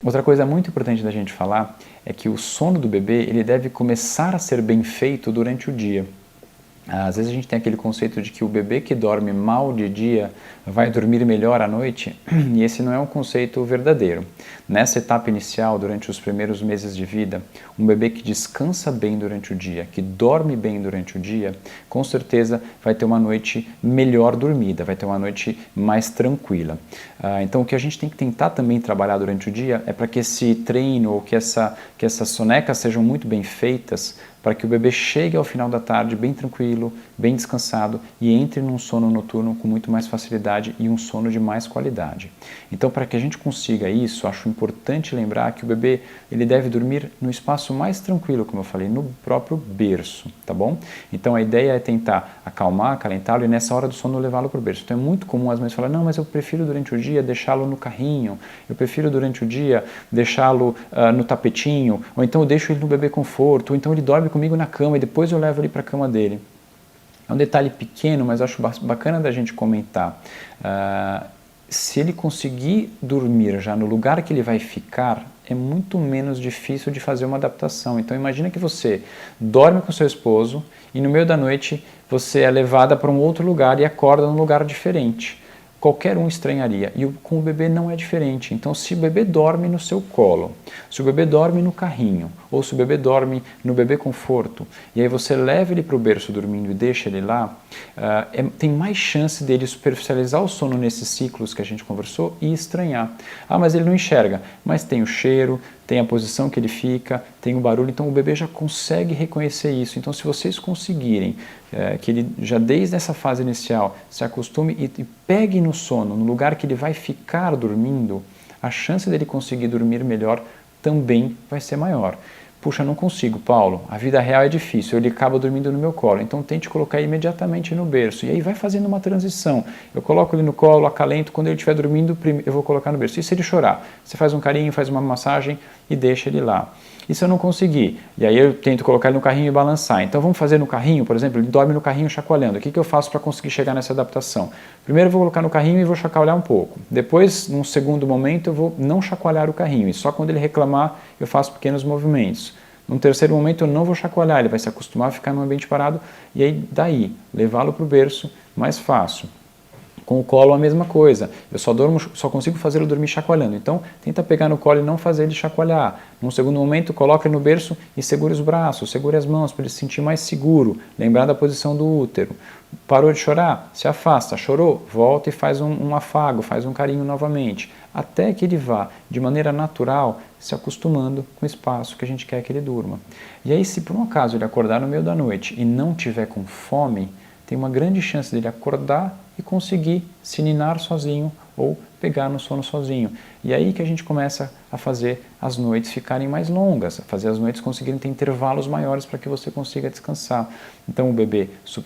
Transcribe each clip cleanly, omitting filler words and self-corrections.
Outra coisa muito importante da gente falar é que o sono do bebê ele deve começar a ser bem feito durante o dia. Às vezes a gente tem aquele conceito de que o bebê que dorme mal de dia vai dormir melhor à noite, e esse não é um conceito verdadeiro. Nessa etapa inicial, durante os primeiros meses de vida, um bebê que descansa bem durante o dia, que dorme bem durante o dia, com certeza vai ter uma noite melhor dormida, vai ter uma noite mais tranquila. Então o que a gente tem que tentar também trabalhar durante o dia é para que esse treino ou que essas sonecas sejam muito bem feitas, para que o bebê chegue ao final da tarde bem tranquilo, bem descansado e entre num sono noturno com muito mais facilidade e um sono de mais qualidade. Então, para que a gente consiga isso, acho importante lembrar que o bebê ele deve dormir no espaço mais tranquilo, como eu falei, no próprio berço, tá bom? Então, a ideia é tentar acalmar, acalentá-lo e nessa hora do sono levá-lo para o berço. Então, é muito comum as mães falarem, não, mas eu prefiro durante o dia deixá-lo no carrinho, eu prefiro durante o dia deixá-lo no tapetinho, ou então eu deixo ele no bebê conforto, ou então ele dorme comigo na cama e depois eu levo ele para a cama dele. É um detalhe pequeno, mas acho bacana da gente comentar. Se ele conseguir dormir já no lugar que ele vai ficar, é muito menos difícil de fazer uma adaptação. Então imagina que você dorme com seu esposo e no meio da noite você é levada para um outro lugar e acorda num lugar diferente. Qualquer um estranharia, e com o bebê não é diferente. Então, se o bebê dorme no seu colo, se o bebê dorme no carrinho, ou se o bebê dorme no bebê conforto, e aí você leva ele para o berço dormindo e deixa ele lá, tem mais chance dele superficializar o sono nesses ciclos que a gente conversou e estranhar. Ah, mas ele não enxerga, mas tem o cheiro, tem a posição que ele fica, tem o barulho, então o bebê já consegue reconhecer isso. Então, se vocês conseguirem que ele já desde essa fase inicial se acostume e pegue no sono, no lugar que ele vai ficar dormindo, a chance dele conseguir dormir melhor também vai ser maior. Puxa, não consigo, Paulo, a vida real é difícil, ele acaba dormindo no meu colo, então tente colocar imediatamente no berço. E aí vai fazendo uma transição. Eu coloco ele no colo, acalento, quando ele estiver dormindo, eu vou colocar no berço. E se ele chorar? Você faz um carinho, faz uma massagem e deixa ele lá. E se eu não conseguir? E aí eu tento colocar ele no carrinho e balançar. Então vamos fazer no carrinho, por exemplo, ele dorme no carrinho chacoalhando. O que eu faço para conseguir chegar nessa adaptação? Primeiro eu vou colocar no carrinho e vou chacoalhar um pouco. Depois, num segundo momento, eu vou não chacoalhar o carrinho. E só quando ele reclamar, eu faço pequenos movimentos. Num terceiro momento eu não vou chacoalhar, ele vai se acostumar a ficar num ambiente parado. E aí, daí, levá-lo para o berço, mais fácil. Com o colo a mesma coisa, eu só consigo fazê-lo dormir chacoalhando, então tenta pegar no colo e não fazer ele chacoalhar. Num segundo momento, coloca ele no berço e segure os braços, segure as mãos para ele se sentir mais seguro, lembrar da posição do útero. Parou de chorar? Se afasta. Chorou? Volta e faz um afago, faz um carinho novamente, até que ele vá, de maneira natural, se acostumando com o espaço que a gente quer que ele durma. E aí, se por um acaso ele acordar no meio da noite e não tiver com fome, tem uma grande chance dele acordar e conseguir se ninar sozinho ou pegar no sono sozinho. E aí que a gente começa a fazer as noites ficarem mais longas, a fazer as noites conseguirem ter intervalos maiores para que você consiga descansar. Então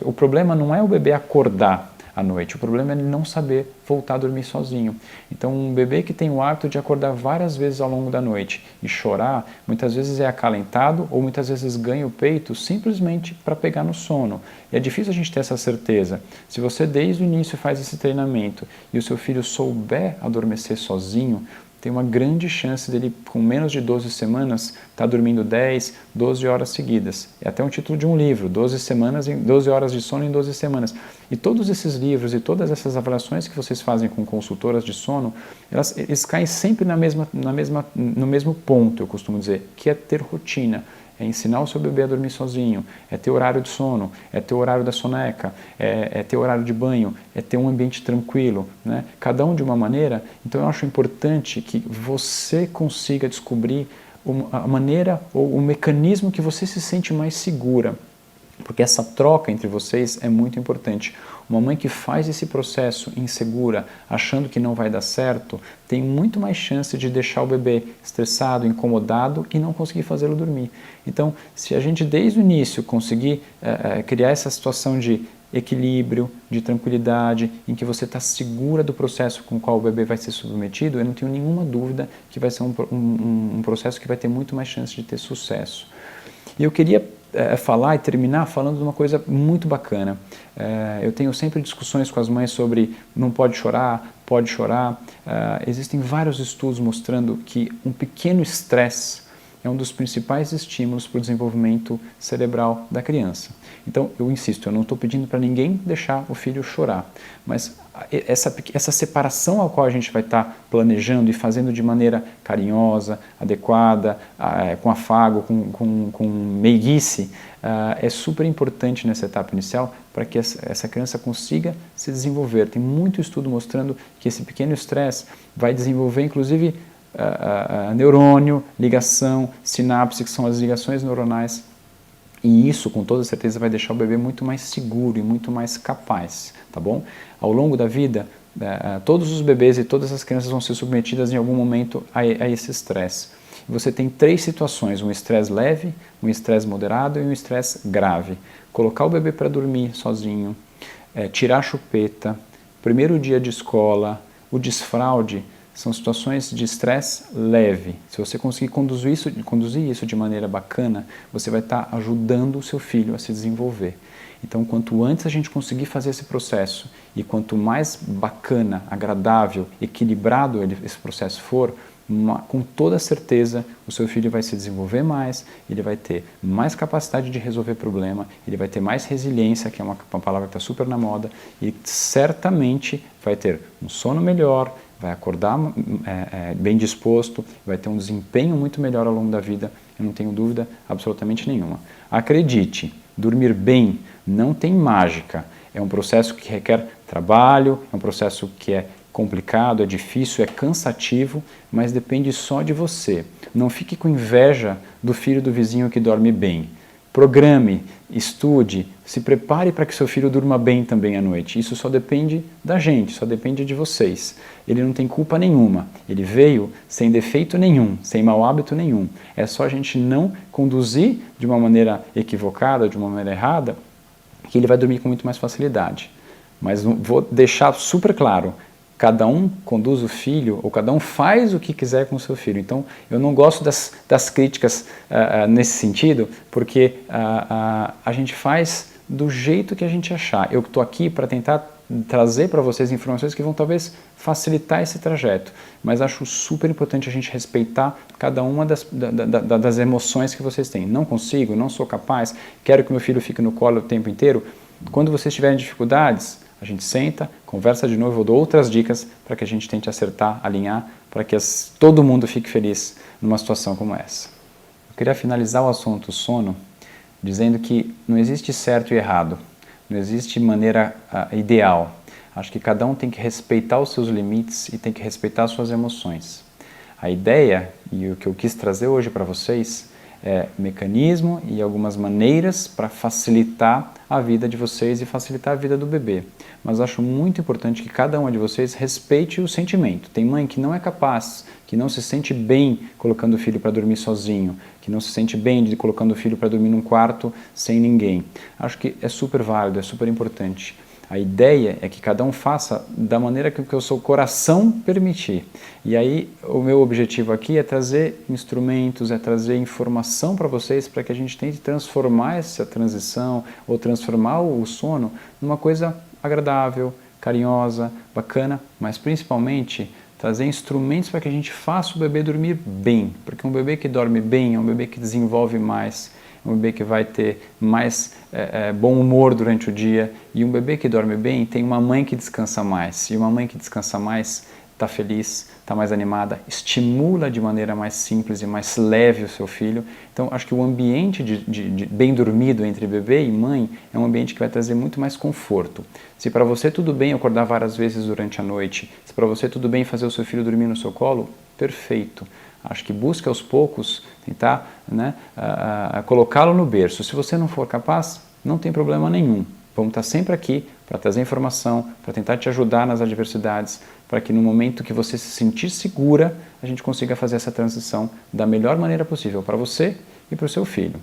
o problema não é o bebê acordar à noite, o problema é ele não saber voltar a dormir sozinho. Então um bebê que tem o hábito de acordar várias vezes ao longo da noite e chorar, muitas vezes é acalentado ou muitas vezes ganha o peito simplesmente para pegar no sono. E é difícil a gente ter essa certeza. Se você desde o início faz esse treinamento e o seu filho souber adormecer sozinho, tem uma grande chance dele, com menos de 12 semanas, estar dormindo 10, 12 horas seguidas. É até um título de um livro, 12 horas de sono em 12 semanas. E todos esses livros e todas essas avaliações que vocês fazem com consultoras de sono, eles caem sempre no mesmo ponto, eu costumo dizer, que é ter rotina. É ensinar o seu bebê a dormir sozinho, é ter horário de sono, é ter horário da soneca, é ter horário de banho, é ter um ambiente tranquilo, né? Cada um de uma maneira. Então eu acho importante que você consiga descobrir a maneira ou o mecanismo que você se sente mais segura, porque essa troca entre vocês é muito importante. Uma mãe que faz esse processo insegura, achando que não vai dar certo, tem muito mais chance de deixar o bebê estressado, incomodado e não conseguir fazê-lo dormir. Então, se a gente desde o início conseguir criar essa situação de equilíbrio, de tranquilidade, em que você está segura do processo com o qual o bebê vai ser submetido, eu não tenho nenhuma dúvida que vai ser um processo que vai ter muito mais chance de ter sucesso. E eu queria falar e terminar falando de uma coisa muito bacana. Eu tenho sempre discussões com as mães sobre não pode chorar, existem vários estudos mostrando que um pequeno estresse é um dos principais estímulos para o desenvolvimento cerebral da criança. Então, eu insisto, eu não estou pedindo para ninguém deixar o filho chorar, mas essa separação ao qual a gente vai estar planejando e fazendo de maneira carinhosa, adequada, com afago, com meiguice, é super importante nessa etapa inicial para que essa criança consiga se desenvolver. Tem muito estudo mostrando que esse pequeno estresse vai desenvolver, inclusive, neurônio, ligação, sinapse, que são as ligações neuronais, e isso com toda certeza vai deixar o bebê muito mais seguro e muito mais capaz, tá bom? Ao longo da vida, todos os bebês e todas as crianças vão ser submetidas em algum momento a esse estresse. Você tem 3 situações, um estresse leve, um estresse moderado e um estresse grave. Colocar o bebê para dormir sozinho, tirar a chupeta, primeiro dia de escola, o desfraude, são situações de estresse leve. Se você conseguir conduzir isso de maneira bacana, você vai estar ajudando o seu filho a se desenvolver. Então, quanto antes a gente conseguir fazer esse processo e quanto mais bacana, agradável, equilibrado esse processo for, com toda certeza o seu filho vai se desenvolver mais, ele vai ter mais capacidade de resolver problema, ele vai ter mais resiliência, que é uma palavra que está super na moda, e certamente vai ter um sono melhor, vai acordar bem disposto, vai ter um desempenho muito melhor ao longo da vida, eu não tenho dúvida absolutamente nenhuma. Acredite, dormir bem não tem mágica, é um processo que requer trabalho, é um processo que é complicado, é difícil, é cansativo, mas depende só de você. Não fique com inveja do filho do vizinho que dorme bem. Programe, estude, se prepare para que seu filho durma bem também à noite. Isso só depende da gente, só depende de vocês. Ele não tem culpa nenhuma. Ele veio sem defeito nenhum, sem mau hábito nenhum. É só a gente não conduzir de uma maneira equivocada, de uma maneira errada, que ele vai dormir com muito mais facilidade. Mas vou deixar super claro, cada um conduz o filho, ou cada um faz o que quiser com o seu filho. Então, eu não gosto das críticas nesse sentido, porque a gente faz do jeito que a gente achar. Eu estou aqui para tentar trazer para vocês informações que vão talvez facilitar esse trajeto, mas acho super importante a gente respeitar cada uma das emoções que vocês têm. Não consigo, não sou capaz, quero que meu filho fique no colo o tempo inteiro. Quando vocês tiverem dificuldades, a gente senta, conversa de novo, eu dou outras dicas para que a gente tente acertar, alinhar, para que todo mundo fique feliz numa situação como essa. Eu queria finalizar o assunto sono dizendo que não existe certo e errado, não existe maneira ideal. Acho que cada um tem que respeitar os seus limites e tem que respeitar as suas emoções. A ideia, e o que eu quis trazer hoje para vocês, é mecanismo e algumas maneiras para facilitar a vida de vocês e facilitar a vida do bebê. Mas acho muito importante que cada um de vocês respeite o sentimento. Tem mãe que não é capaz, que não se sente bem colocando o filho para dormir sozinho, que não se sente bem colocando o filho para dormir num quarto sem ninguém. Acho que é super válido, é super importante. A ideia é que cada um faça da maneira que o seu coração permitir. E aí o meu objetivo aqui é trazer instrumentos, é trazer informação para vocês para que a gente tente transformar essa transição ou transformar o sono numa coisa agradável, carinhosa, bacana, mas principalmente trazer instrumentos para que a gente faça o bebê dormir bem, porque um bebê que dorme bem é um bebê que desenvolve mais, é um bebê que vai ter mais bom humor durante o dia, e um bebê que dorme bem tem uma mãe que descansa mais, e uma mãe que descansa mais está feliz, está mais animada, estimula de maneira mais simples e mais leve o seu filho. Então, acho que o ambiente de bem dormido entre bebê e mãe é um ambiente que vai trazer muito mais conforto. Se para você tudo bem acordar várias vezes durante a noite, se para você tudo bem fazer o seu filho dormir no seu colo, perfeito. Acho que busque aos poucos tentar colocá-lo no berço. Se você não for capaz, não tem problema nenhum. Vamos estar sempre aqui para trazer informação, para tentar te ajudar nas adversidades, para que no momento que você se sentir segura, a gente consiga fazer essa transição da melhor maneira possível para você e para o seu filho.